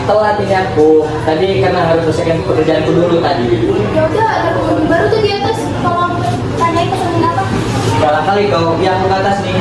telat ini aku. Tadi karena harus selesaikan pekerjaanku dulu tadi. Ya udah, ada pengunjung baru tuh di atas. Tolong tanyain pesanin apa. Galak kali kau, ya aku ke atas nih.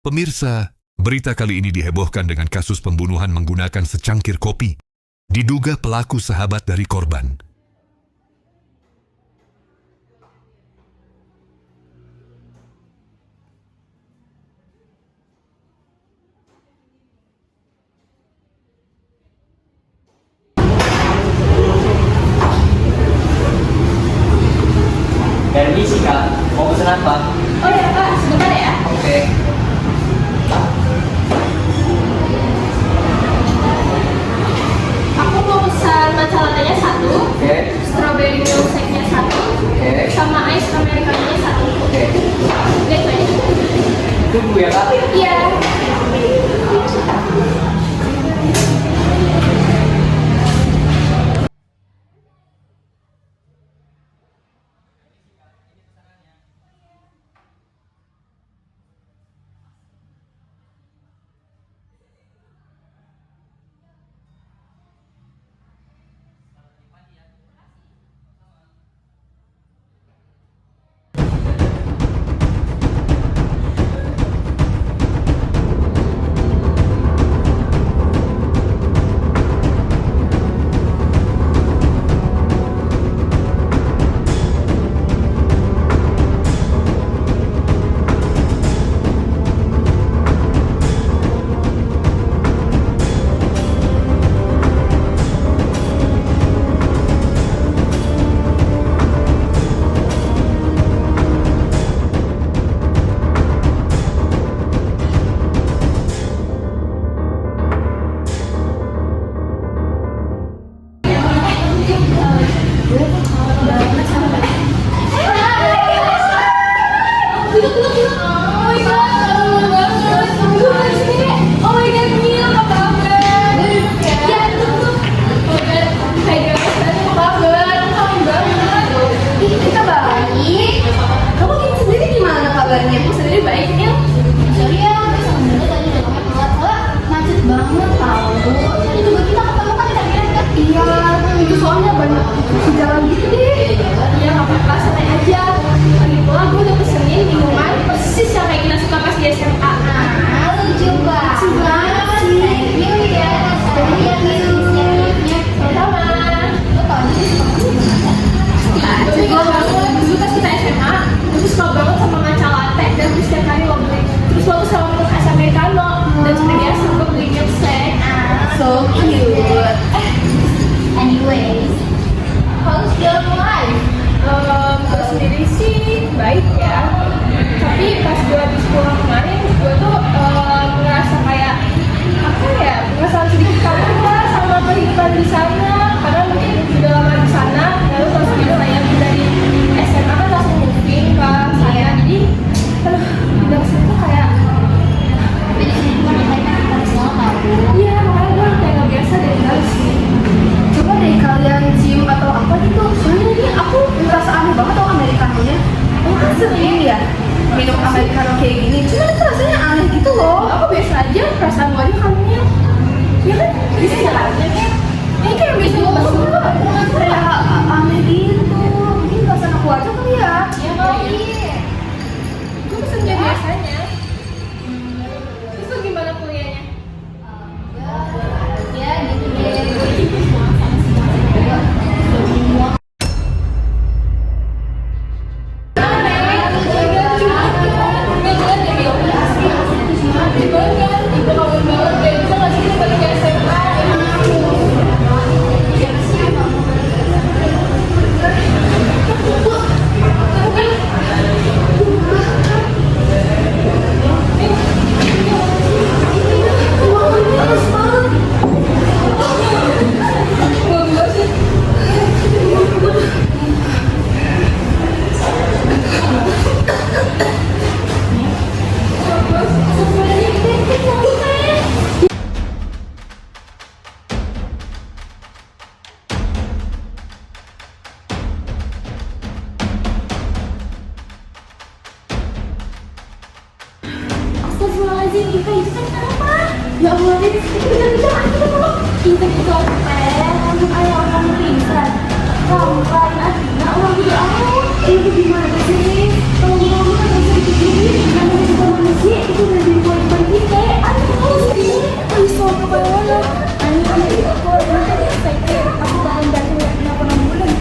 Pemirsa, berita kali ini dihebohkan dengan kasus pembunuhan menggunakan secangkir kopi. Diduga pelaku sahabat dari korban. Permisi kak, mau pesan apa? Oh ya Kak, sebentar ya. Oke. Aku mau pesan matcha latte-nya 1, Oke. strawberry milkshake-nya 1, Oke. sama ice americano-nya 1. Oke. Udah itu aja. Tunggu ya kak. Iya. Soalnya banyak di jalan gitu deh. Iya nggak apa-apa, santai aja. Lagi pula gue udah pesenin minuman persis yang kayak kita suka pas di SMA. Lucu banget. Lucu banget sih. Thank you ya. Thank you. Sama. Lo tau sih Gue juga banget. Dulu pas kita SMA, gue tuh suka banget sama matcha latte. Dan gue setiap hari lo beli. Terus lo tuh selalu es americano. Dan seperti biasa gue beli milkshake. so cute. Anyways, how's your life? Gue sendiri sih baik ya. Tapi pas gue habis pulang kemarin, gue tuh ngerasa kayak apa ya, perasaan sedikit kangen lah sama kehidupan di sana. Karena mungkin udah lama di sana, lalu terus gitu kayak dari SMA kan langsung moving ke saya. Jadi, aduh, udah kesini tuh kayak Tapi di sini cuma mereka kita semua tahu. iya, makanya gue kayak gak biasa dari dulu sih. Coba deh kalian cium atau apa gitu. Soalnya ini aku ngerasa aneh banget tau americanonya. Aku kan sering ya minum americano kayak gini. Cuma itu rasanya aneh gitu loh. Aku biasa aja, perasaan gue aja kangennya. Ya kan, bisa aja kan. Ini kayak biasa gue pas dulu. Kayak aneh gitu. Mungkin perasaan aku aja kali ya. Ya kali. Gue pesen aja biasanya. Terus lu gimana kuliahnya? Ya, sih? Kita itu kan kenapa? Ya Allah, Riz, itu kejar-kejar aja dulu. Kita dicopet, langsung ayo orang pingsan. Kamu kan Adina, orang udah out. Itu gimana sih? Kalau ngomong kan bisa dipikirin, namanya juga manusia, itu udah jadi poin-poin kita. Aduh, sih. Ayo, soal mana? Ayo, aku saya kira aku bakal bantu kenapa 6 bulan.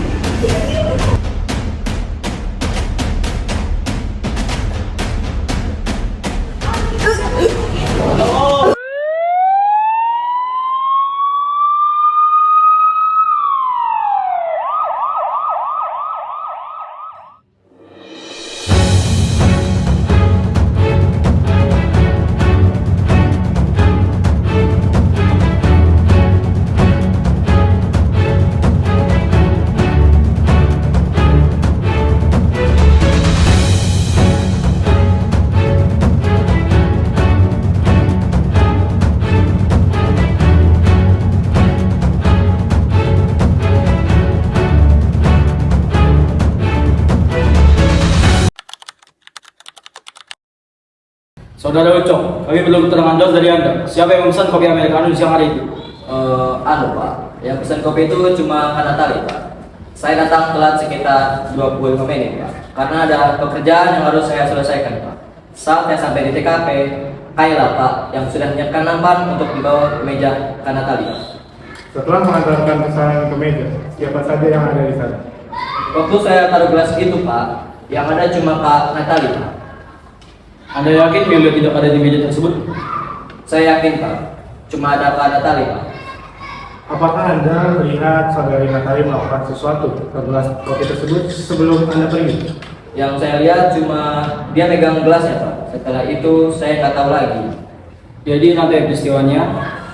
Saudara Ucok, kami belum keterangan jelas dari Anda. Siapa yang memesan kopi Americano di siang hari itu? Pak, yang pesan kopi itu cuma karena tali, Pak. Saya datang telat sekitar 25 menit, Pak. Karena ada pekerjaan yang harus saya selesaikan, Pak. Saat saya sampai di TKP, Kayla, Pak, yang sudah menyiapkan nampan untuk dibawa ke meja karena tali, Pak. Setelah mengantarkan pesanan ke meja, siapa saja yang ada di sana? Waktu saya taruh gelas itu, Pak, yang ada cuma Kak Natali, Pak. Anda yakin Milda tidak ada di meja tersebut? Saya yakin, Pak. Cuma ada Kak Natali, Pak. Apakah Anda melihat saudari Natali melakukan sesuatu ke gelas kopi tersebut sebelum Anda pergi? Yang saya lihat cuma dia megang gelasnya, Pak. Setelah itu saya nggak tahu lagi. Jadi nanti peristiwanya,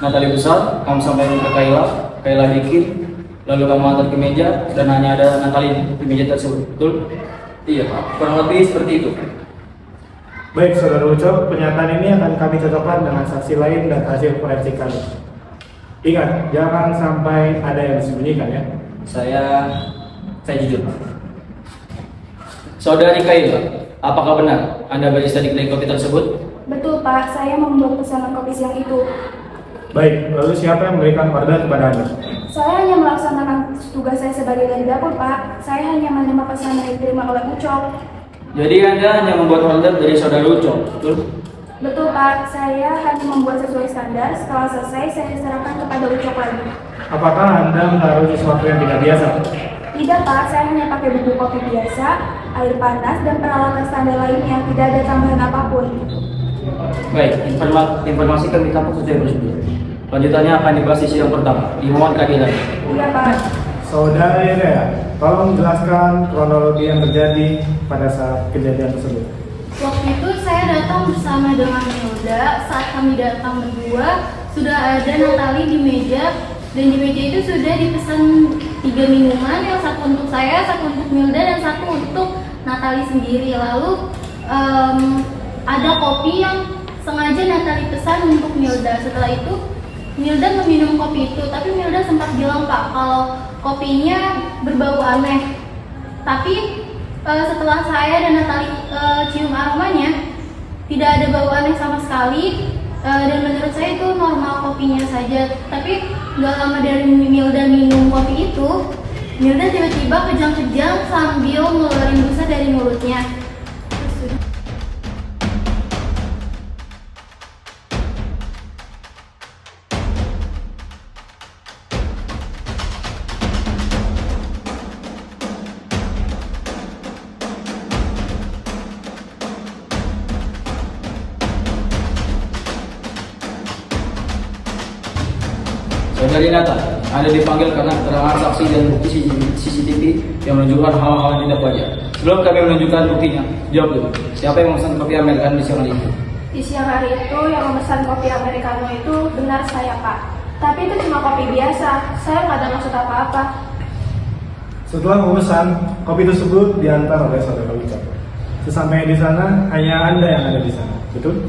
Natali besar, kamu sampaikan ke Kayla, Kayla bikin, lalu kamu antar ke meja dan hanya ada Natali di meja tersebut, betul? Iya, Pak. Kurang lebih seperti itu. Baik, Saudara Ucok, pernyataan ini akan kami cocokkan dengan saksi lain dan hasil forensik kami. Ingat, jangan sampai ada yang disembunyikan ya. Saya jujur, Pak. Saudari Kayla, apakah benar Anda barista di kedai kopi tersebut? Betul Pak, saya membuat pesanan kopi siang itu. Baik, lalu siapa yang memberikan order kepada Anda? Saya hanya melaksanakan tugas saya sebagai dari dapur Pak. Saya hanya menerima pesanan yang diterima oleh Ucok. Jadi Anda hanya membuat order dari saudara Ucok, betul? Betul Pak, saya hanya membuat sesuai standar. Setelah selesai, saya serahkan kepada Ucok lagi. Apakah Anda menaruh sesuatu yang tidak biasa? Tidak Pak, saya hanya pakai bubuk kopi biasa, air panas, dan peralatan standar lainnya. Tidak ada tambahan apapun. Baik, informasi kami tampung sesuai prosedur. Lanjutannya akan dibahas di sidang pertama. Dimohon keadilan. Iya Pak. Saudari Rea, tolong jelaskan kronologi yang terjadi pada saat kejadian tersebut. Waktu itu saya datang bersama dengan Milda. Saat kami datang berdua, sudah ada Natali di meja. Dan di meja itu sudah dipesan 3 minuman, yang satu untuk saya, satu untuk Milda, dan satu untuk Natali sendiri. Lalu ada kopi yang sengaja Natali pesan untuk Milda. Setelah itu Milda meminum kopi itu, tapi Milda sempat bilang Pak kalau kopinya berbau aneh. Tapi setelah saya dan Natali cium aromanya, tidak ada bau aneh sama sekali. Dan menurut saya itu normal kopinya saja. Tapi gak lama dari Milda minum kopi itu, Milda tiba-tiba kejang-kejang sambil ngeluarin busa dari mulutnya. Saudari Nata, Anda dipanggil karena keterangan saksi dan bukti CCTV yang menunjukkan hal-hal yang tidak wajar. Sebelum kami menunjukkan buktinya, jawab dulu. Siapa yang memesan kopi Americano di siang hari itu? Di siang hari itu yang memesan kopi Americano itu benar saya Pak. Tapi itu cuma kopi biasa, saya nggak ada maksud apa-apa. Setelah memesan, kopi tersebut diantar oleh saudara Ucok. Sesampainya di sana, hanya Anda yang ada di sana, betul?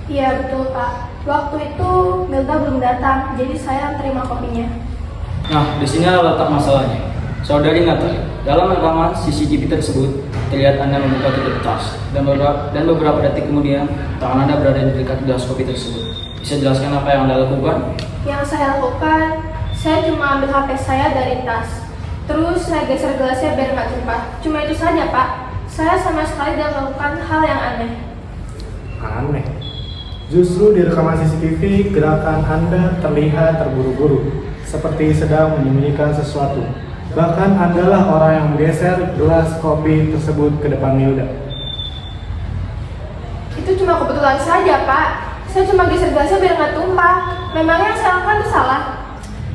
Iya betul Pak. Waktu itu Milda belum datang, jadi saya terima kopinya. Nah, di sini letak masalahnya. Saudari Nata, dalam rekaman CCTV tersebut, terlihat Anda membuka tutup tas, dan beberapa detik kemudian tangan Anda berada di dekat gelas kopi tersebut. Bisa jelaskan apa yang Anda lakukan? Yang saya lakukan, saya cuma ambil HP saya dari tas. Terus saya geser gelasnya biar nggak tumpah. Cuma itu saja, Pak. Saya sama sekali tidak melakukan hal yang aneh. Aneh. Justru di rekaman CCTV, gerakan Anda terlihat terburu-buru, seperti sedang menyembunyikan sesuatu. Bahkan Anda lah orang yang menggeser gelas kopi tersebut ke depan Milda. Itu cuma kebetulan saja, Pak. Saya cuma geser gelasnya biar nggak tumpah. Memangnya yang saya lakukan itu salah?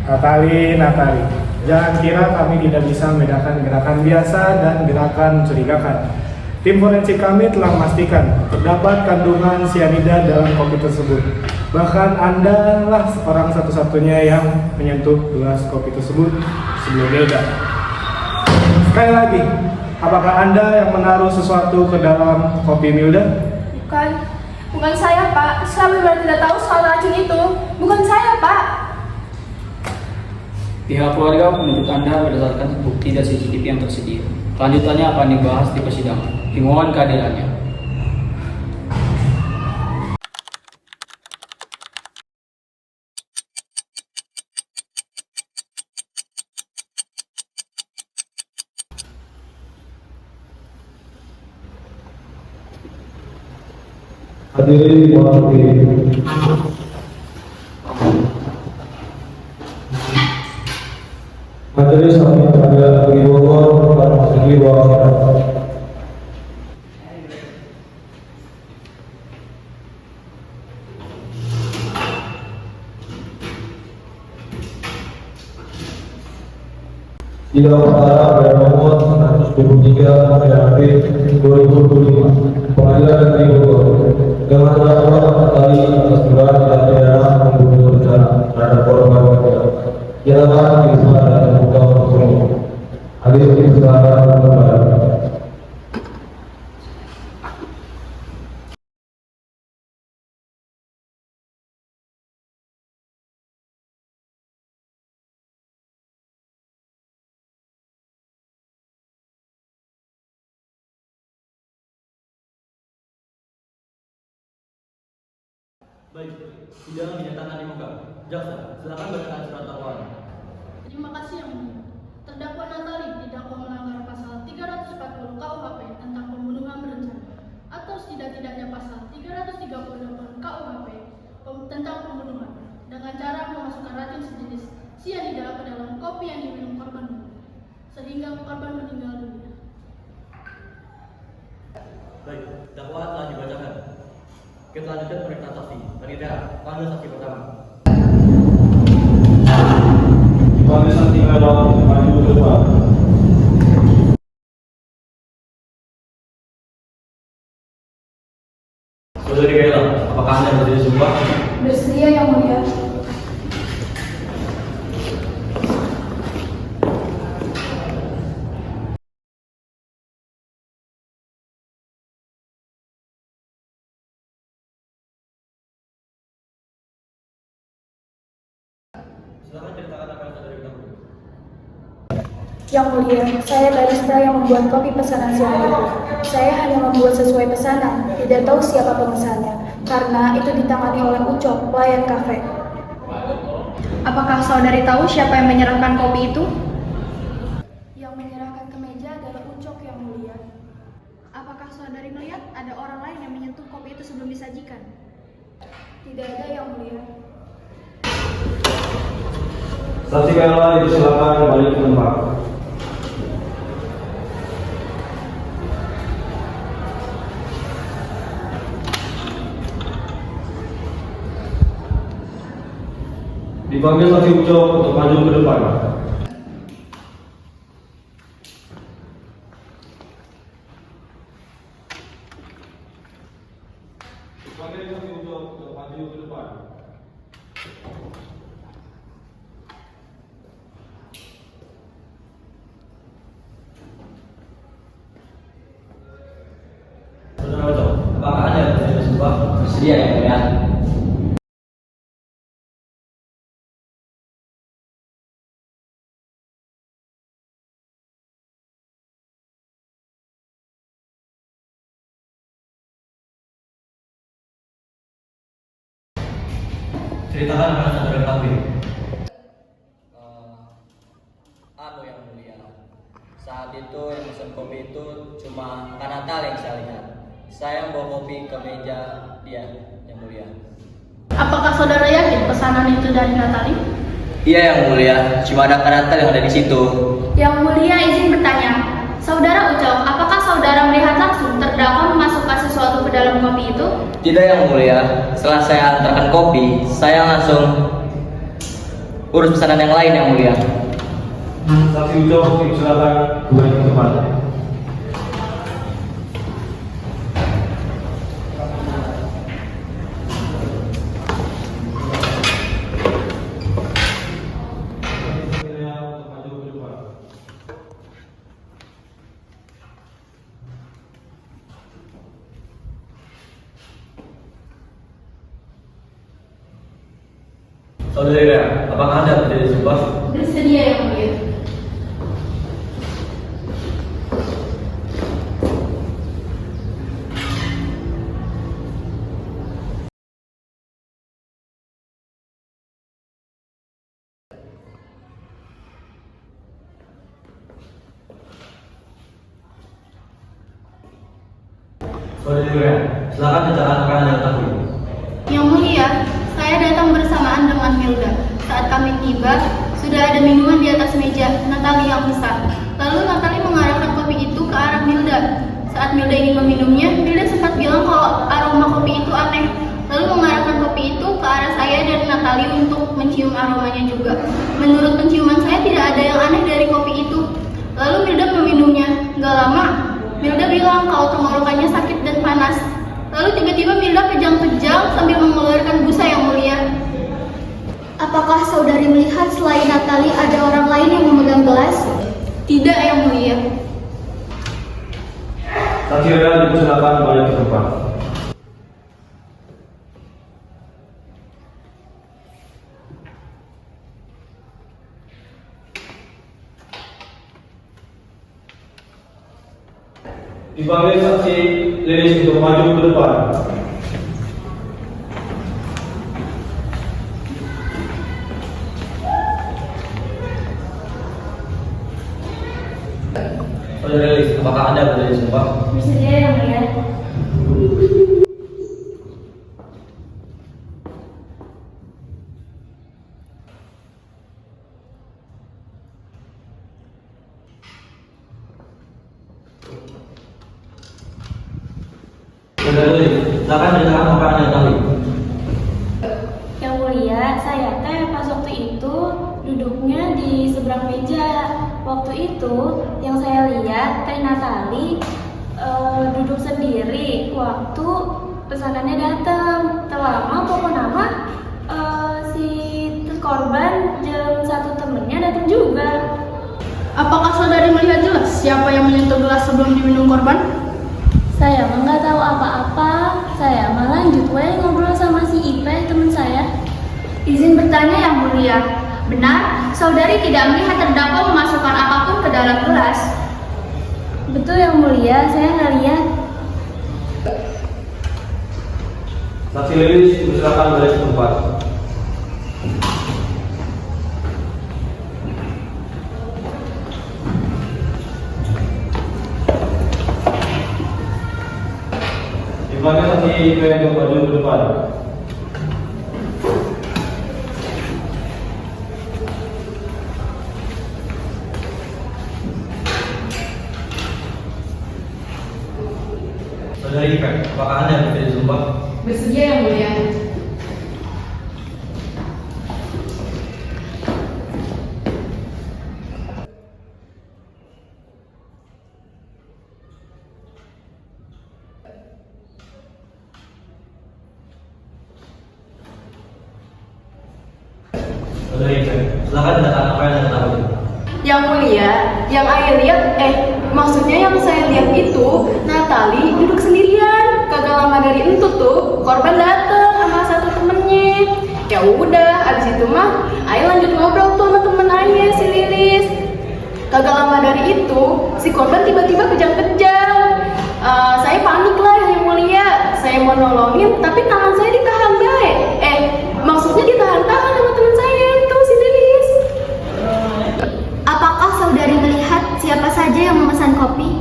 Natali, jangan kira kami tidak bisa membedakan gerakan biasa dan gerakan mencurigakan. Tim forensik kami telah memastikan terdapat kandungan sianida dalam kopi tersebut. Bahkan Anda lah orang satu-satunya yang menyentuh gelas kopi tersebut sebelum Milda. Sekali lagi, apakah Anda yang menaruh sesuatu ke dalam kopi Milda? Bukan saya, Pak. Saya benar-benar tidak tahu soal racun itu. Bukan saya, Pak. Pihak keluarga menuntut Anda berdasarkan bukti dan CCTV yang tersedia. Selanjutnya akan dibahas di persidangan. Dimohon keadilannya. Hadirin dihormati. Majelis Hakim Pengadilan Negeri Bogor memasuki ruang sidang. Sidang perkara pada nomor 123 PHP 2025 Pengadilan Negeri Bogor dengan terdakwa Natali atas dugaan tindak pidana pembunuhan berencana terhadap korban meninggal. Silakan dibuka dan terbuka untuk umum. Hadirin silakan kembali. Baik, sidang dinyatakan dibuka. Jaksa, silakan bacakan surat dakwaan. Terima kasih Yang Mulia. Terdakwa Natali didakwa melanggar pasal 340 KUHP tentang pembunuhan berencana atau setidak-tidaknya pasal 338 KUHP tentang pembunuhan dengan cara memasukkan racun sejenis sianida ke dalam kopi yang diminum korban sehingga korban meninggal dunia. Baik, dakwaan telah dibacakan. Kita lanjutkan pemeriksaan saksi. Panitia, panggil saksi pertama. Dipanggil saksi Melon maju ke depan. Saudari Gaila, apakah Anda bersedia semua? Bersedia, Yang Mulia. Silakan ceritakan apa yang saudari ketahui. Yang Mulia, saya barista yang membuat kopi pesanan siang itu. Saya hanya membuat sesuai pesanan, tidak tahu siapa pemesannya, karena itu ditangani oleh Ucok, pelayan kafe. Apakah saudari tahu siapa yang menyerahkan kopi itu? Yang menyerahkan ke meja adalah Ucok, Yang Mulia. Apakah saudari melihat ada orang lain yang menyentuh kopi itu sebelum disajikan? Tidak ada, Yang Mulia. Saksi Melon dipersilakan kembali ke tempat. Dipanggil saksi Ucok untuk maju ke depan. Dipanggil saksi Ucok untuk maju ke depan. Saudara Ucok, apakah Anda bersedia semua? Bersedia, Yang Mulia. Ceritakan akan saudara ketahui. Anu yang mulia, saat itu yang pesan kopi itu cuma Kak Natal yang saya lihat. Saya bawa kopi ke meja dia yang mulia. Apakah saudara yakin pesanan itu dari Natali? Iya yang mulia, cuma ada Kak Natal yang ada di situ. Yang mulia izin bertanya, Saudara Ucok, apakah saudara melihat langsung terdakwa memasukkan sesuatu ke dalam kopi itu? Tidak yang mulia, setelah saya antarkan kopi, saya langsung urus pesanan yang lain yang mulia. Saksi Ucok, silakan kembali ke tempat. Saudara, apakah Anda menjadi sumpah? Bersedia yang mulia. Saudara, silakan bicarakan apa yang Anda ketahui. Yang mulia, saya datang bersamaan dengan Milda. Saat kami tiba, sudah ada minuman di atas meja Natali yang pesan. Lalu Natali mengarahkan kopi itu ke arah Milda. Saat Milda ingin meminumnya, Milda sempat bilang kalau aroma kopi itu aneh. Lalu mengarahkan kopi itu ke arah saya dan Natali untuk mencium aromanya juga. Menurut penciuman saya tidak ada yang aneh dari kopi itu. Lalu Milda meminumnya. Gak lama, Milda bilang kalau tenggorokannya sakit dan panas. Lalu tiba-tiba Milda kejang-kejang sambil mengeluarkan busa yang mulia. Apakah saudari melihat selain Natali ada orang lain yang memegang gelas? Tidak yang mulia. Saksi Anda dipersilakan kembali ke tempat. Dipanggil saksi Lilis untuk maju ke depan. Saudara Lilis, apakah Anda bersedia sumpah? Bersedia yang mulia. Saudara Lilis, silakan ceritakan apa yang Anda ketahui. Yang mulia, saya teh pas waktu itu duduknya di seberang meja. Waktu itu yang saya lihat Teh Natali duduk sendiri waktu pesanannya datang. Terlama pokoknya nama si korban jam satu temennya datang juga. Apakah saudari melihat jelas siapa yang menyentuh gelas sebelum diminum korban? Saya mah nggak tahu apa-apa. Saya mah lanjut ngobrol sama si Ipe teman saya. Izin bertanya yang mulia. Benar, saudari tidak melihat terdakwa memasukkan apapun ke dalam gelas. Betul yang mulia, saya nggak lihat. Saksi Lilis dipersilakan kembali ke tempat. Dipanggil saksi Ipe untuk maju ke depan. Saudara Ipe, apakah Anda bersedia sumpah? Bersedia yang mulia. Saudara Ipe, silakan ceritakan apa yang Anda ketahui. Yang mulia, yang saya lihat, maksudnya yang saya lihat itu Natali duduk sendirian. Kagak lama dari itu tuh korban datang sama satu temennya. Ya udah, abis itu mah Ayah lanjut ngobrol tuh sama temen Ayah si Lilis. Kagak lama dari itu si korban tiba-tiba kejang-kejang. Saya panik lah yang mulia. Saya mau nolongin, tapi tangan saya ditahan baik. Maksudnya ditahan saja yang memesan kopi?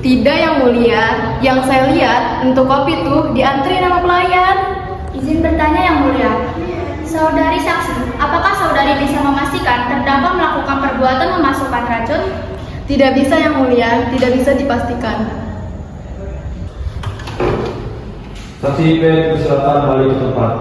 Tidak yang mulia, yang saya lihat untuk kopi itu diantri nama pelayan. Izin bertanya yang mulia. Saudari saksi, apakah saudari bisa memastikan terdakwa melakukan perbuatan memasukkan racun? Tidak bisa yang mulia, tidak bisa dipastikan. Saksi IP persilakan balik ke tempat.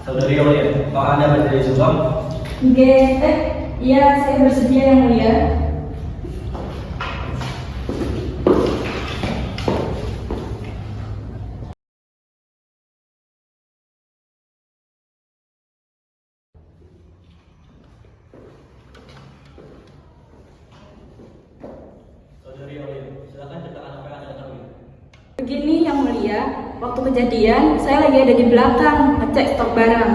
Saudari Aulia, apakah Anda bersedia disumbang? Iya, saya bersedia yang mulia. Saudari Aulia, silakan ceritakan apa yang Anda ketahui. Begini yang mulia, waktu kejadian saya lagi ada di belakang ngecek stok barang.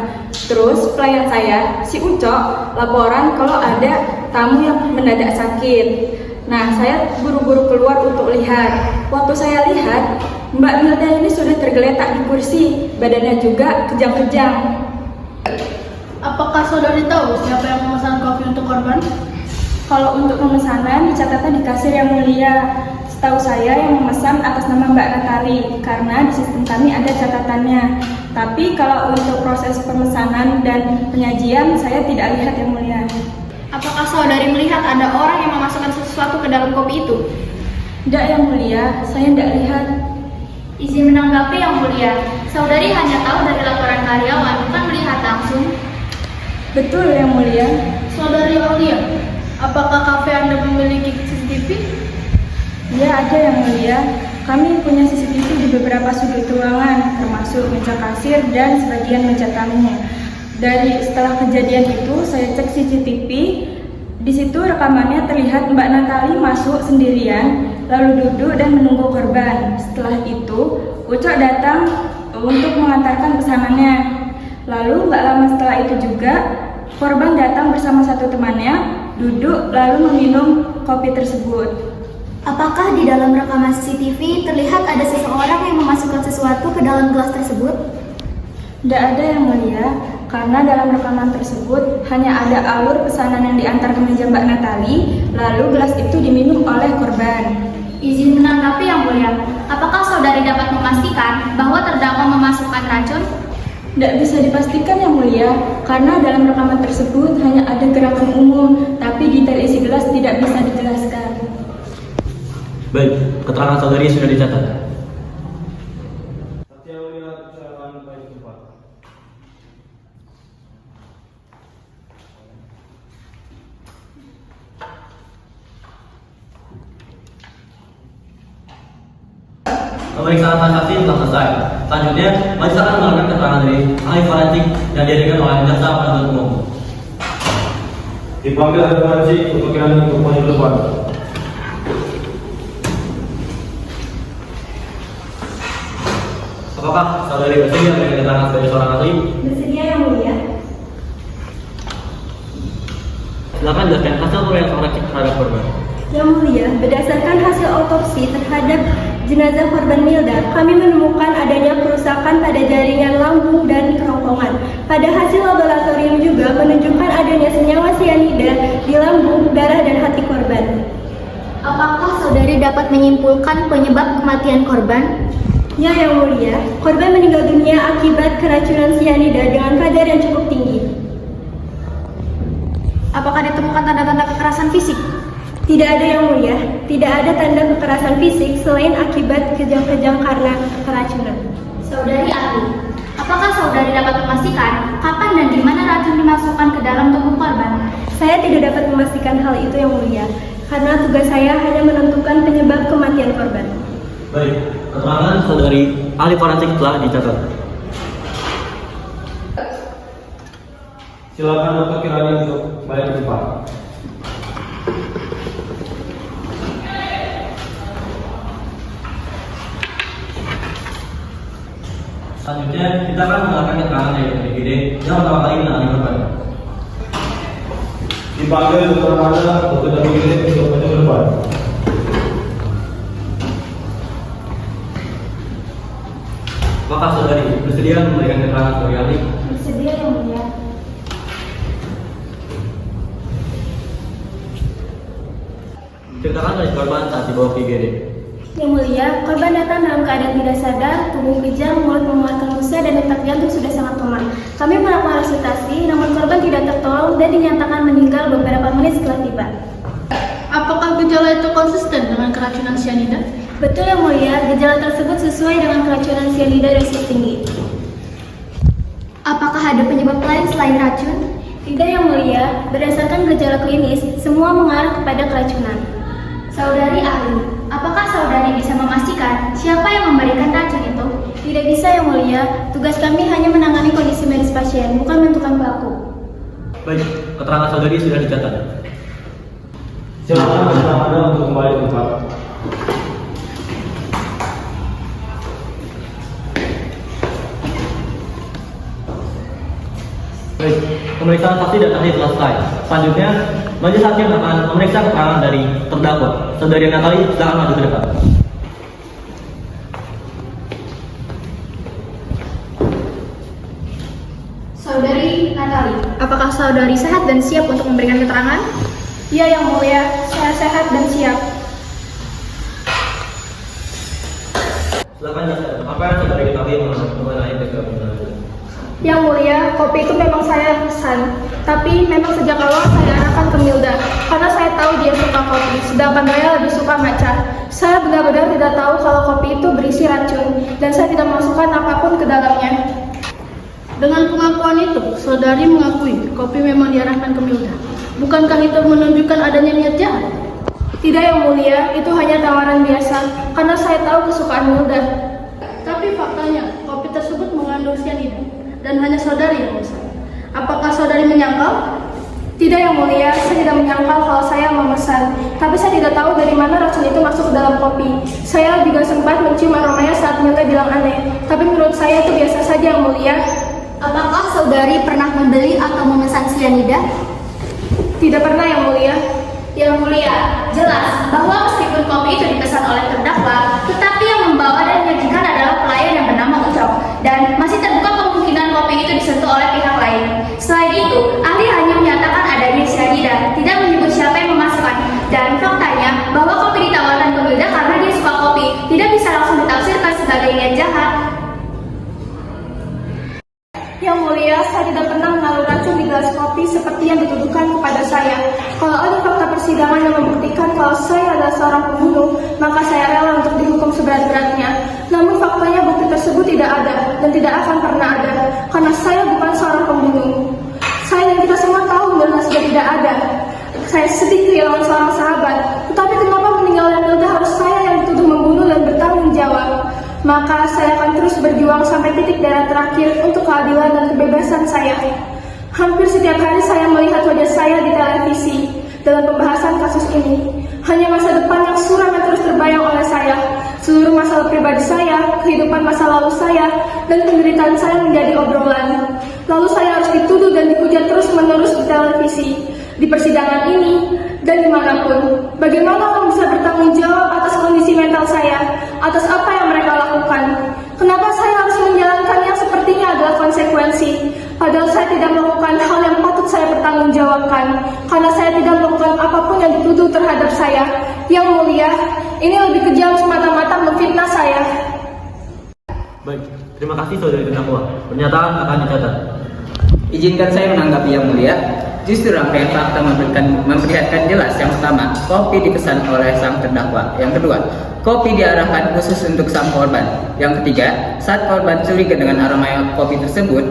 Terus pelayan saya, si Ucok, laporan kalau ada tamu yang mendadak sakit. Nah, saya buru-buru keluar untuk lihat. Waktu saya lihat, Mbak Milda ini sudah tergeletak di kursi, badannya juga kejang-kejang. Apakah saudari tahu siapa yang memesan kopi untuk korban? Kalau untuk pemesanan dicatatkan di kasir yang mulia. Setahu saya yang memesan atas nama Mbak Natali, karena di sistem kami ada catatannya. Tapi kalau untuk proses pemesanan dan penyajian, saya tidak lihat yang mulia. Apakah saudari melihat ada orang yang memasukkan sesuatu ke dalam kopi itu? Tidak yang mulia, saya tidak lihat. Izin menanggapi yang mulia, saudari hanya tahu dari laporan karyawan, bukan melihat langsung. Betul yang mulia. Saudari Aulia, apakah kafe Anda memiliki CCTV? Ya, ada yang mulia. Kami punya CCTV di beberapa sudut ruangan, termasuk meja kasir dan sebagian meja tamu. Setelah kejadian itu, saya cek CCTV. Di situ rekamannya terlihat Mbak Natali masuk sendirian, lalu duduk dan menunggu korban. Setelah itu, Ucok datang untuk mengantarkan pesanannya. Lalu gak lama setelah itu juga, korban datang bersama satu temannya, duduk lalu meminum kopi tersebut. Apakah di dalam rekaman CCTV terlihat ada seseorang yang memasukkan sesuatu ke dalam gelas tersebut? Tidak ada yang mulia, karena dalam rekaman tersebut hanya ada alur pesanan yang diantar ke meja Mbak Natali, lalu gelas itu diminum oleh korban. Izin menanggapi yang mulia, apakah saudari dapat memastikan bahwa terdakwa memasukkan racun? Tidak bisa dipastikan yang mulia, karena dalam rekaman tersebut hanya ada gerakan umum, tapi detail isi gelas tidak bisa dijelaskan. Baik, keterangan saudari sudah dicatat. Saksi Aulia persilakan balik ke tempat. Pemeriksaan transaksi telah selesai. Selanjutnya, majelis akan mendengarkan keterangan dari ahli forensik yang diberikan oleh jaksa penuntut umum. Dipanggil ahli forensik untuk menjalani hukuman ke depan. Apakah saudari bersedia dengan keterangan sebagai seorang ahli? Bersedia yang mulia. Silakan jelaskan hasil pemeriksaan forensik terhadap korban. Yang mulia, berdasarkan hasil otopsi terhadap jenazah korban Milda, kami menemukan adanya kerusakan pada jaringan lambung dan kerongkongan. Pada hasil laboratorium juga menunjukkan adanya senyawa sianida di lambung, darah, dan hati korban. Apakah saudari dapat menyimpulkan penyebab kematian korban? Ya, yang mulia, korban meninggal dunia akibat keracunan sianida dengan kadar yang cukup tinggi. Apakah ditemukan tanda-tanda kekerasan fisik? Tidak ada yang mulia, tidak ada tanda kekerasan fisik selain akibat kejang-kejang karena keracunan. Saudari ahli, apakah saudari dapat memastikan kapan dan di mana racun dimasukkan ke dalam tubuh korban? Saya tidak dapat memastikan hal itu yang mulia, karena tugas saya hanya menentukan penyebab kematian korban. Baik, keterangan saudari ahli forensik telah dicatat. Silakan Dr. Kirani untuk balik ke tempat. Selanjutnya kita akan mendengarkan keterangan dari BPD yang pertama kali menangani korban. Dipanggil keterangannya untuk BPD untuk maju ke depan. Maka saudari bersedia memberikan keterangan sebagai ahli? Bersedia yang mulia. Ceritakan dari korban saat dibawa ke IGD. Yang mulia, korban datang dalam keadaan tidak sadar, tubuh kejang, mulut mengeluarkan busa, dan detak jantung sudah sangat lemah. Kami melakukan resusitasi, namun korban tidak tertolong dan dinyatakan meninggal beberapa menit setelah tiba. Apakah gejala itu konsisten dengan keracunan cyanida? Betul yang mulia, gejala tersebut sesuai dengan keracunan cyanida dosis tinggi. Apakah ada penyebab lain selain racun? Tidak yang mulia, berdasarkan gejala klinis, semua mengarah kepada keracunan. Saudari ahli, apakah saudari bisa memastikan siapa yang memberikan racun itu? Tidak bisa yang mulia, tugas kami hanya menangani kondisi medis pasien, bukan menentukan pelaku. Baik, keterangan saudari sudah dicatat. Silakan keterangan Anda untuk kembali ke tempat. Baik, pemeriksaan saksi dan ahli telah selesai. Selanjutnya, majelis hakim akan memeriksa keterangan dari terdakwa. Saudari Natali, silakan maju ke depan. Saudari Natali, Apakah saudari sehat dan siap untuk memberikan keterangan? Iya yang mulia, saya sehat dan siap. Silakan jelaskan apa yang saudari ketahui mengenai keterangan. Yang mulia, kopi itu memang saya pesan, tapi memang sejak awal saya arahkan ke Milda, karena saya tahu dia suka kopi, sedangkan saya lebih suka matcha. Saya benar-benar tidak tahu kalau kopi itu berisi racun, dan saya tidak memasukkan apapun ke dalamnya. Dengan pengakuan itu, saudari mengakui kopi memang diarahkan ke Milda. Bukankah itu menunjukkan adanya niat jahat? Tidak yang mulia, itu hanya tawaran biasa, karena saya tahu kesukaan Milda. Tapi faktanya, kopi tersebut mengandung cyanida dan hanya saudari yang memesan. Apakah saudari menyangkal? Tidak yang mulia, saya tidak menyangkal kalau saya memesan, tapi saya tidak tahu dari mana racun itu masuk ke dalam kopi. Saya juga sempat mencium aromanya saat Milda bilang aneh, tapi menurut saya itu biasa saja yang mulia. apakah saudari pernah membeli atau memesan cyanida? Tidak pernah yang mulia. Yang mulia, jelas bahwa meskipun kopi itu dipesan oleh terdakwa, tetapi yang membawa dan menyajikan adalah pelayan yang bernama Ucok, dan masih terbuka kemungkinan kopi itu disentuh oleh pihak lain. Selain itu, ahli hanya menyatakan adanya cyanida, tidak menyebut siapa yang memasukkan, dan faktanya bahwa kopi ditawarkan ke Milda karena dia suka kopi, tidak bisa langsung ditafsirkan sebagai niat jahat. Yang mulia, saya tidak pernah menaruh racun di gelas kopi seperti yang dituduhkan kepada saya. Kalau ada fakta persidangan yang membuktikan kalau saya adalah seorang pembunuh, maka saya rela untuk dihukum seberat-beratnya. Namun faktanya bukti tersebut tidak ada dan tidak akan pernah ada, karena saya bukan seorang pembunuh. Saya dan kita semua tahu Milda sudah tidak ada. Saya sedih kehilangan seorang sahabat, tetapi kenapa meninggalnya Milda harus saya yang dituduh membunuh dan bertanggung jawab? Maka saya akan terus berjuang sampai titik darah terakhir untuk keadilan dan kebebasan saya. Hampir setiap hari saya melihat wajah saya di televisi dalam pembahasan kasus ini. Hanya masa depan yang suram yang terus terbayang oleh saya. Seluruh masalah pribadi saya, kehidupan masa lalu saya, dan penderitaan saya menjadi obrolan. Lalu saya harus dituduh dan dihujat terus-menerus di televisi, di persidangan ini, dan dimanapun. Bagaimana orang bisa bertanggung jawab atas kondisi mental saya, atas apa yang mereka lakukan? Kenapa saya harus menjalankan yang sepertinya adalah konsekuensi? Padahal saya tidak melakukan hal yang patut saya bertanggungjawabkan, karena saya tidak melakukan apapun yang dituduh terhadap saya. Yang mulia, ini lebih kejam semata-mata memfitnah saya. Baik, terima kasih saudari terdakwa. Pernyataan akan dicatat. Izinkan saya menanggapi yang mulia. Justru rangkaian fakta memperlihatkan jelas. Yang pertama, kopi dipesan oleh sang terdakwa. Yang kedua, kopi diarahkan khusus untuk sang korban. Yang ketiga, saat korban curiga dengan aroma kopi tersebut,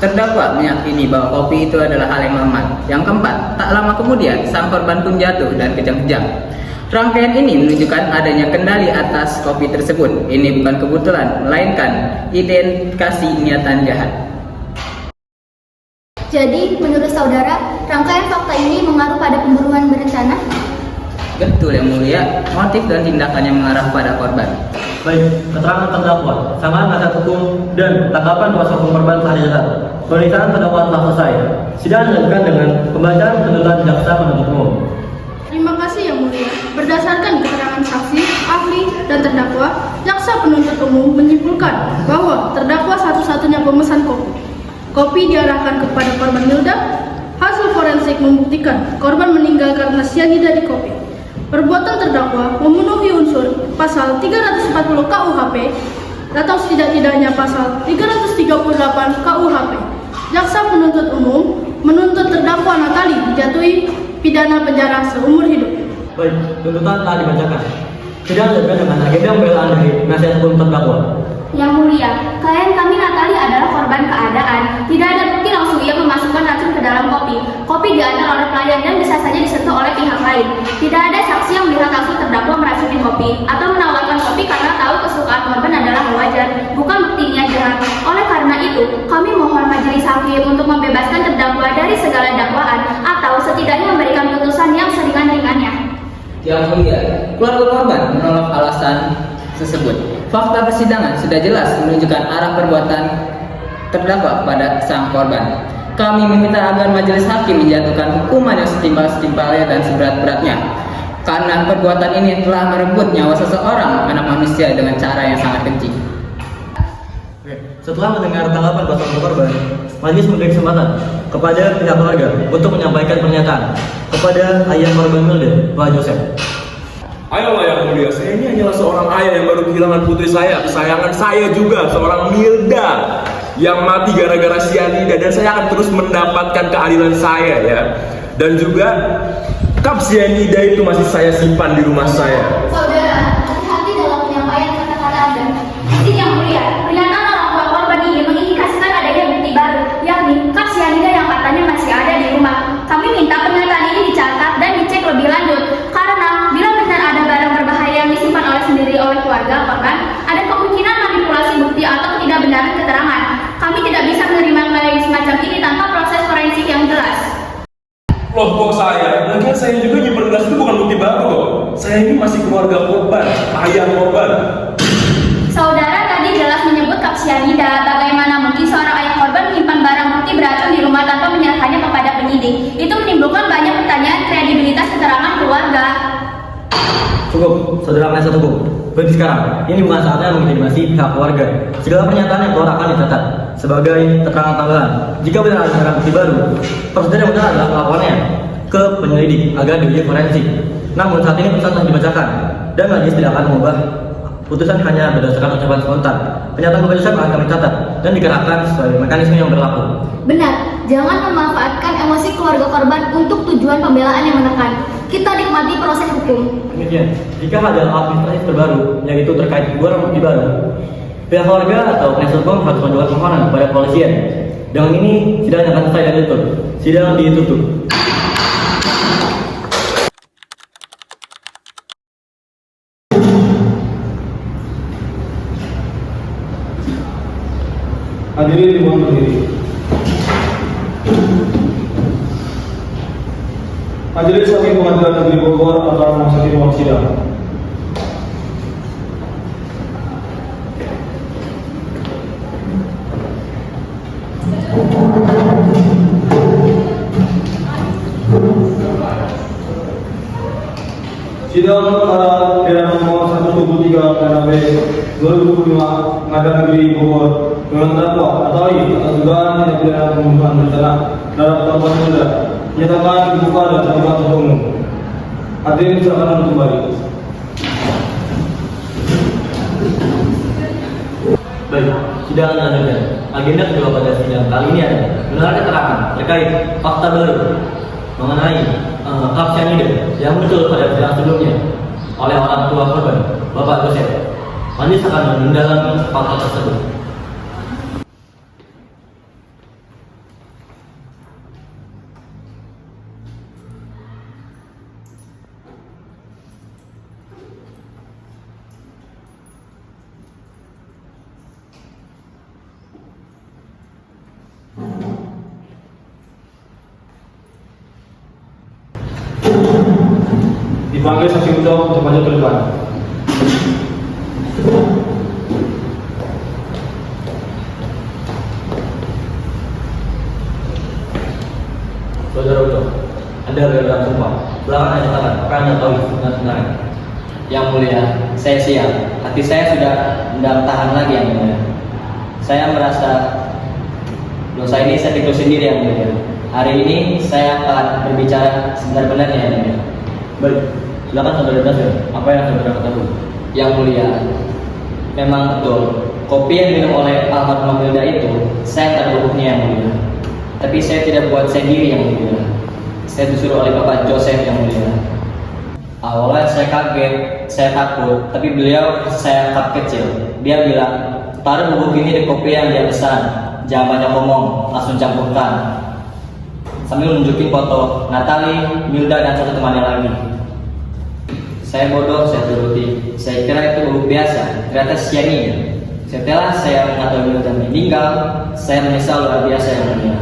terdakwa meyakini bahwa kopi itu adalah hal yang lemah. Yang keempat, tak lama kemudian sang korban pun jatuh dan kejang-kejang. Rangkaian ini menunjukkan adanya kendali atas kopi tersebut. Ini bukan kebetulan, melainkan indikasi niatan jahat. Jadi, menurut saudara, rangkaian fakta ini mengaruh pada pembunuhan berencana? Betul yang mulia, motif dan tindakan yang mengarah pada korban. Baik, keterangan terdakwa, sanggahan nasihat hukum, dan tanggapan kuasa hukum korban telah dicatat. Pemeriksaan terdakwa telah selesai. Sidang dilanjutkan dengan pembacaan tuntutan jaksa penuntut umum. Terima kasih Yang Mulia. Berdasarkan keterangan saksi, ahli, dan terdakwa, jaksa penuntut umum menyimpulkan bahwa terdakwa satu-satunya pemesan kopi. Kopi diarahkan kepada korban Milda. Hasil forensik membuktikan korban meninggal karena cyanida di kopi. Perbuatan terdakwa memenuhi unsur pasal 340 KUHP atau setidak-tidaknya pasal 338 KUHP. Jaksa penuntut umum menuntut terdakwa Natali dijatuhi pidana penjara seumur hidup. Baik, tuntutan telah dibacakan. Sidang dilanjutkan dengan agenda pembelaan dari nasihat hukum terdakwa. Yang Mulia, klien kami Natali adalah korban keadaan. Tidak ada bukti langsung ia memasukkan racun ke dalam kopi. Kopi diantar oleh pelayan dan bisa saja disentuh oleh pihak lain. Tidak ada saksi yang melihat langsung terdakwa meracuni kopi atau menawarkan kopi karena tahu kesukaan korban adalah wajar, bukan buktinya jahat. Oleh karena itu, kami mohon majelis hakim untuk membebaskan terdakwa dari segala dakwaan atau setidaknya memberikan putusan yang seringan-ringannya. Yang Mulia, keluarga korban menolak alasan tersebut. Fakta persidangan sudah jelas menunjukkan arah perbuatan terdakwa kepada sang korban. Kami meminta agar majelis hakim menjatuhkan hukuman yang setimpal-setimpalnya dan seberat-beratnya. Karena perbuatan ini telah merebut nyawa seseorang anak manusia dengan cara yang sangat keji. Setelah mendengar tanggapan kuasa hukum korban, majelis memberi kesempatan kepada pihak keluarga untuk menyampaikan pernyataan kepada ayah korban Milda, Pak Joseph. Ayolah Yang Mulia, saya ini hanyalah seorang ayah yang baru kehilangan putri saya, kesayangan saya juga, seorang Milda yang mati gara-gara cyanida, dan saya akan terus mendapatkan keadilan saya ya. Dan juga cup cyanida itu masih saya simpan di rumah saya. Saudara, hati-hati dalam penyampaian kata-kata Anda. Izin Yang Mulia, pernyataan orang tua korban ini mengindikasikan adanya bukti baru, yakni cup cyanida yang katanya masih ada di rumah. Kami minta pernyataan ini dicatat dan dicek lebih lanjut, karena bila benar ada barang berbahaya yang disimpan oleh keluarga korban, ada kemungkinan manipulasi bukti atau tidak benar keterangan. Kami tidak bisa menerima klaim semacam ini tanpa proses forensik yang jelas. Loh kok saya? Lagian saya juga nyimpen gelas itu bukan bukti baru kok. Saya ini masih keluarga korban, ayah korban. Saudara tadi jelas menyebut cup cyanida. Bagaimana mungkin seorang ayah korban menyimpan barang bukti beracun di rumah tanpa menyerahkannya kepada penyidik? Itu menimbulkan banyak pertanyaan kredibilitas keterangan keluarga. Cukup, saudara penasihat hukum. Berhenti sekarang. Ini bukan saatnya melegitimasi pihak keluarga. Segala pernyataan yang keluar akan dicatat sebagai keterangan tambahan. Jika benar ada barang bukti baru, prosedur yang benar adalah melaporkannya ke penyelidik agar diuji forensik. Namun saat ini putusan telah dibacakan dan majelis tidak akan mengubah putusan hanya berdasarkan ucapan spontan. Pernyataan Bapak Joseph akan kami catat dan dikerahkan sesuai mekanisme yang berlaku. Benar, jangan memanfaatkan emosi keluarga korban untuk tujuan pembelaan yang menekan. Kita nikmati proses hukum. Kemudian, jika ada administratif terbaru, yaitu terkait barang bukti baru, pihak keluarga atau penasihat hukum harus menjual permohonan kepada kepolisian. Dengan ini, sidang akan selesai dan ditutup. Sidang ditutup. Hadirin dimohon berdiri. Majelis Hakim Pengadilan Negeri Bogor akan memasuki ruang sidang. Sidang perkara pidana nomor 123 pidana B 2025 Pengadilan Negeri Bogor dengan terdakwa Natali atas dugaan tindak pidana pembunuhan berencana terhadap korban Milda menyatakan dibuka dan terbuka untuk umum. Hadirin silakan duduk kembali. Baik, sidang lanjutkan. Agenda kedua pada sidang kali ini adalah mendengar keterangan terkait fakta baru mengenai cup cyanida yang muncul pada sidang sebelumnya oleh orang tua korban, Bapak Joseph. Majelis akan mendalami fakta tersebut. Dipanggil saksi untuk maju ke depan. Saudara Ucok, Anda dalam sumpah. Silakan Anda katakan apa yang Anda tahu tentang sebenarnya. Yang mulia, saya siap. Hati saya sudah tidak tahan lagi yang mulia. Saya merasa dosa ini saya pikul sendiri yang mulia. Hari ini saya akan berbicara sebenar-benarnya yang mulia. Baik, silakan saudara Nasir. Apa yang saudara ketahui? Yang mulia, memang betul. Kopi yang diminum oleh almarhum Milda itu saya terbuknya yang mulia. Tapi saya tidak buat sendiri yang mulia. Saya disuruh oleh Bapak Joseph yang mulia. Awalnya saya kaget, saya takut, tapi beliau saya kap kecil. Dia bilang, taruh bubuk ini di kopi yang dia pesan. Jangan banyak ngomong, langsung campurkan. Sambil nunjukin foto Natali, Milda, dan satu temannya lagi. Saya bodoh, saya turuti. Saya kira itu bubuk biasa, ternyata cyanida. Setelah saya mengetahui Milda meninggal, saya menyesal luar biasa yang mulia.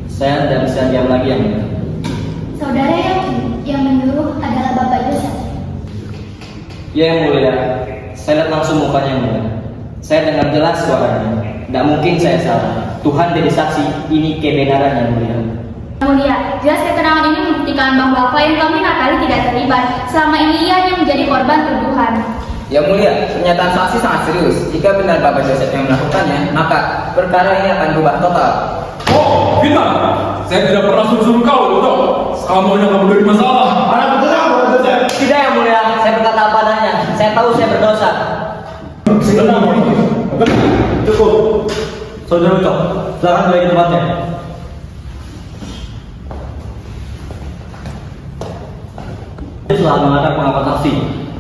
Saya tidak bisa diam lagi yang mulia. Saudara yakin yang menyuruh adalah Bapak Joseph? Ya yang mulia, saya lihat langsung mukanya yang mulia. Saya dengar jelas suaranya. Tidak mungkin saya salah. Tuhan jadi saksi, ini kebenaran yang mulia. Yang mulia, jelas keterangan ini membuktikan bahwa klien kami Natali tidak terlibat. Selama ini ia hanya menjadi korban tuduhan. Yang mulia, pernyataan saksi sangat serius. Jika benar Bapak Joseph yang melakukannya, maka perkara ini akan berubah total. Oh, Vina, saya tidak pernah suruh-suruh kau, Ucok. Kamu hanya kamu dari masalah. Anak betul apa Joseph? Tidak yang mulia, saya berkata apa adanya. Saya tahu saya berdosa. Cukup. Saudara Ucok, silakan kembali ke tempatnya. Setelah mengadakan pengakuan saksi,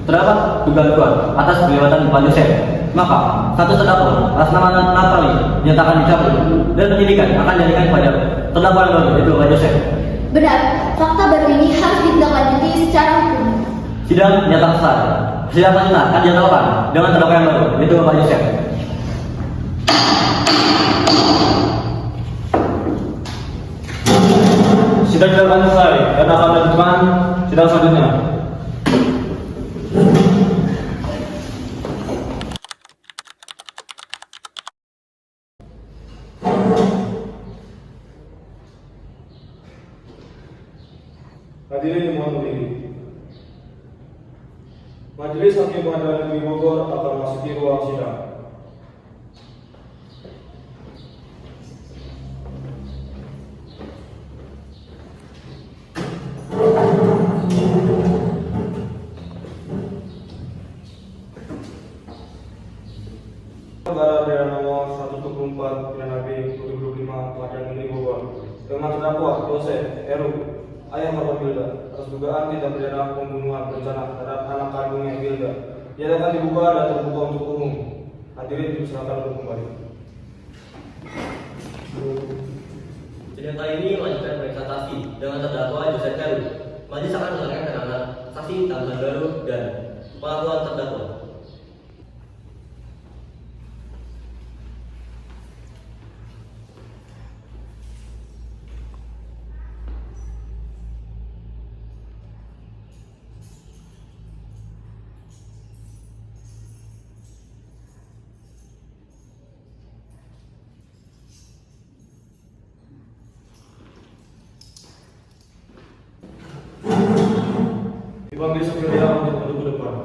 terdapat dugaan kuat atas kelewatan Pak Joseph. Maka, satu terdakwa atas nama Natali dinyatakan dicabut dan penyidikan akan dijadikan pada terdakwa yang baru, yaitu Pak Joseph. Benar, fakta baru ini harus ditindaklanjuti secara hukum. Sidang dinyatakan sah. Sidang selanjutnya akan dijadwalkan dengan terdakwa yang baru, yaitu Pak Joseph. Sidang dilakukan selesai dan akan dilanjutkan sidang selanjutnya. Hadirin dimohon berdiri. Majelis Hakim Pengadilan Negeri Bogor akan memasuki ruang sidang. Perkara pidana nomor 124 pidana B 2025 Pengadilan Negeri Bogor dengan terdakwa Joseph Heru, ayah korban Milda, atas dugaan tindak pidana pembunuhan berencana terhadap anak kandungnya Milda. Dinyatakan dibuka dan terbuka untuk umum. Hadirin dipersilakan untuk kembali. Sidang kali ini melanjutkan pemeriksaan saksi dengan terdakwa Joseph Heru. Majelis akan mendengarkan keterangan saksi tambahan baru dan pengakuan terdakwa. Dipanggil sekalian untuk maju ke depan.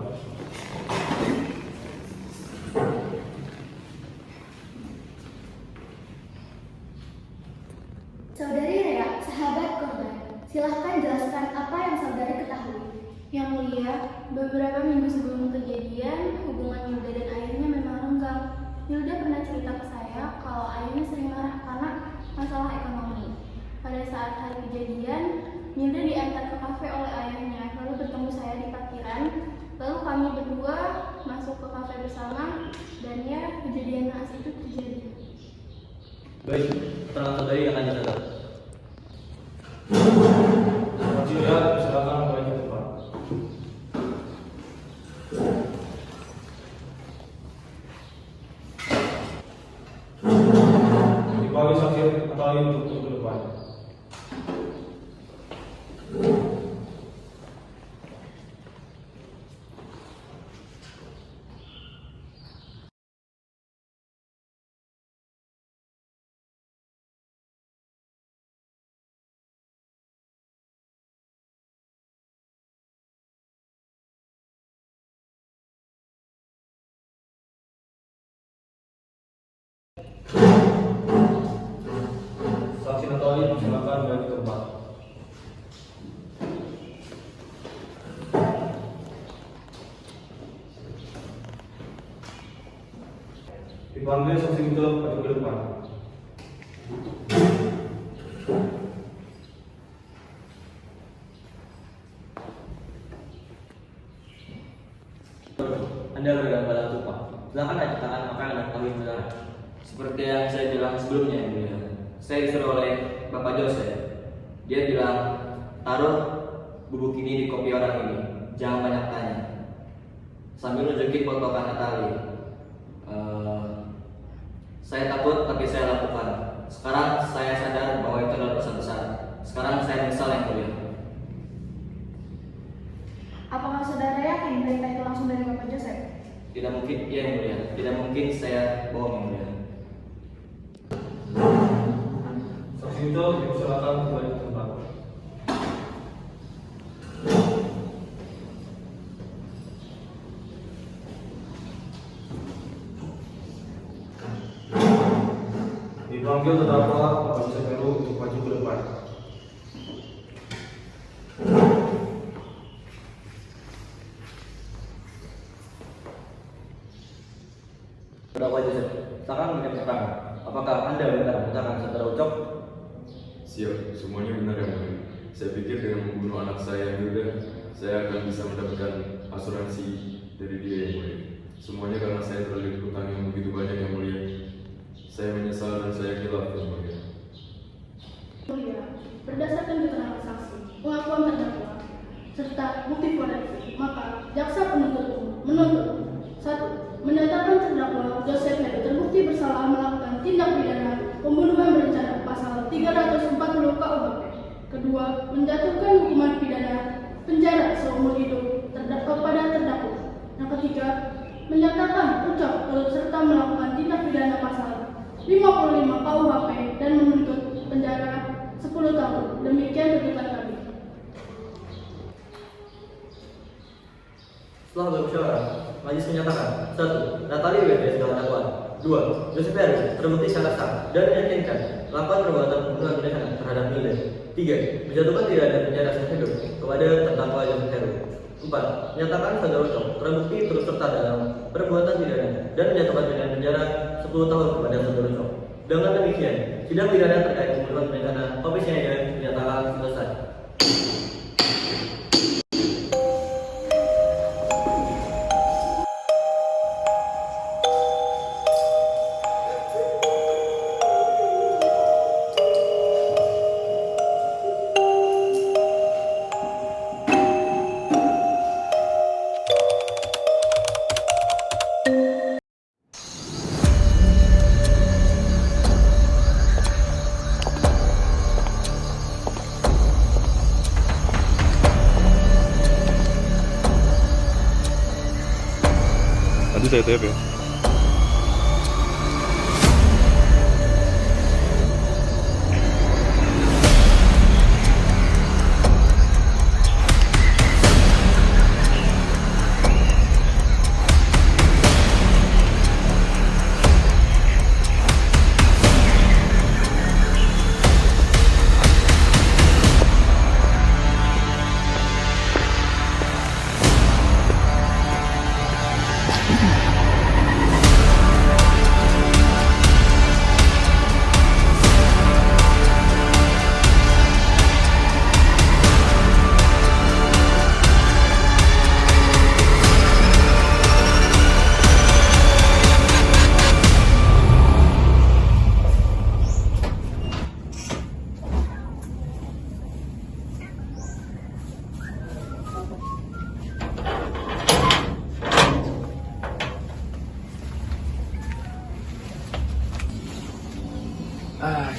Saudari Rea, sahabat korban, silahkan jelaskan apa yang saudari ketahui. Yang mulia, beberapa minggu sebelum kejadian, hubungan Milda dan ayahnya memang renggang. Milda pernah cerita ke saya kalau ayahnya sering marah karena masalah ekonomi. Pada saat hari kejadian, Milda diantar ke kafe oleh ayahnya, lalu bertemu saya di parkiran. Lalu kami berdua masuk ke kafe bersama, dan ya, kejadian naas itu terjadi. Baik, keterangan saudari akan dicatat. Tidak, silakan kembali ke depan. Dipanggil saksi Natali untuk ke depan. kembali ke tempat. Dipanggil saksi ucap maju ke depan. Anda berada pada tumpah. Silakan aja tangan apa yang Anda ketahui saudara. Seperti yang saya bilang sebelumnya yang mulia, saya disuruh oleh Bapak Jose. Dia bilang, taruh bubuk ini di kopi orang ini, jangan banyak tanya. Sambil nunjukin foto Kak Natali. Saya takut tapi saya lakukan. Sekarang saya sadar bahwa itu adalah dosa besar. Sekarang saya menyesal yang mulia. Apakah saudara yakin perintah itu langsung dari Bapak Joseph? Tidak mungkin, iya yang mulia. Tidak mungkin saya bohong yang mulia. Saksi ucap dipersilakan kembali ke tempat. Dipanggil terdakwa Bapak Joseph Heru untuk maju ke depan. Terdakwa Joseph, silakan menjawab keterangan. Apakah Anda benar mengatakan saudara ucap? Siap, semuanya benar yang mulia. Saya pikir dengan membunuh anak saya yang muda, saya akan bisa mendapatkan asuransi dari dia yang mulia. Semuanya karena saya terlilit hutang yang begitu banyak yang mulia. Saya menyesal dan saya khilaf yang mulia. Mulia, berdasarkan keterangan saksi, pengakuan terdakwa, serta bukti forensik, maka jaksa penuntut umum menuntut 1. Menyatakan terdakwa Joseph Heru terbukti bersalah melakukan tindak pidana pembunuhan berencana pasal 340 KUHP. Kedua, menjatuhkan hukuman pidana penjara seumur hidup pada terdakwa. Yang ketiga, menyatakan ucap turut serta melakukan tindak pidana pasal 55 KUHP dan menuntut penjara 10 tahun. Demikian tuntutan kami. Setelah bermusyawarah, majelis menyatakan 1. Natali bebas dalam dakwaan. 2. Joseph Heru terbukti secara sah dan meyakinkan melakukan perbuatan pembunuhan berencana terhadap Milda. 3. Menjatuhkan pidana penjara seumur hidup kepada terdakwa Joseph Heru. 4. Menyatakan saudara ucap terbukti turut serta dalam perbuatan pidana dan menjatuhkan pidana penjara 10 tahun kepada saudara ucap. Dengan demikian, sidang pidana terkait pembunuhan berencana Kopi Sianida dinyatakan selesai. Tadi saya tap ya.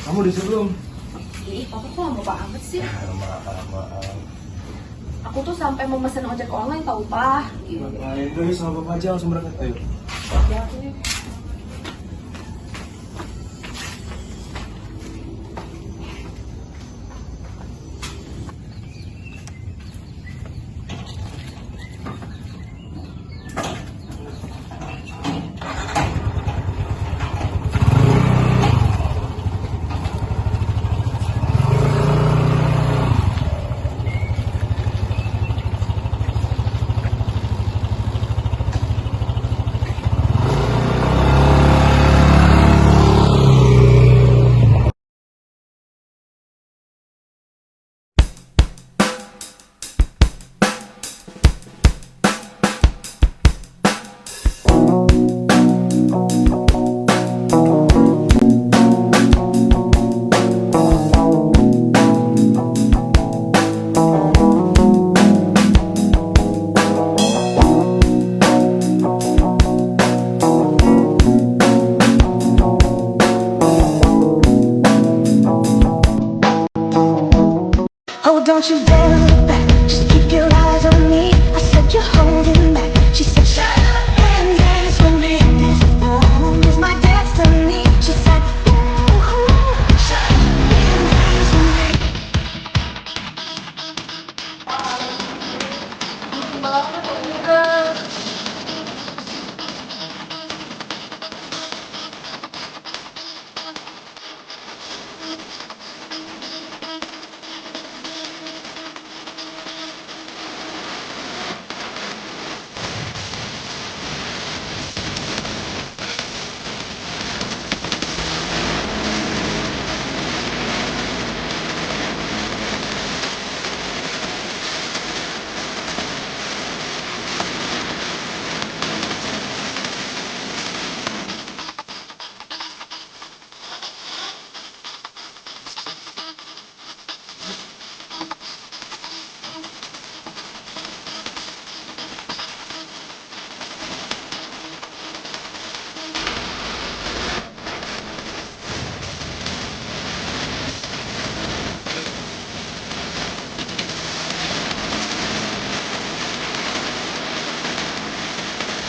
Kamu udah sebelum? Ih, papa kok lama banget sih? Aku tuh sampai mau mesen ojek online tau, Pak. Nah, itu sama Bapak aja langsung berangkat, ayo. Ya, ini. Don't you dare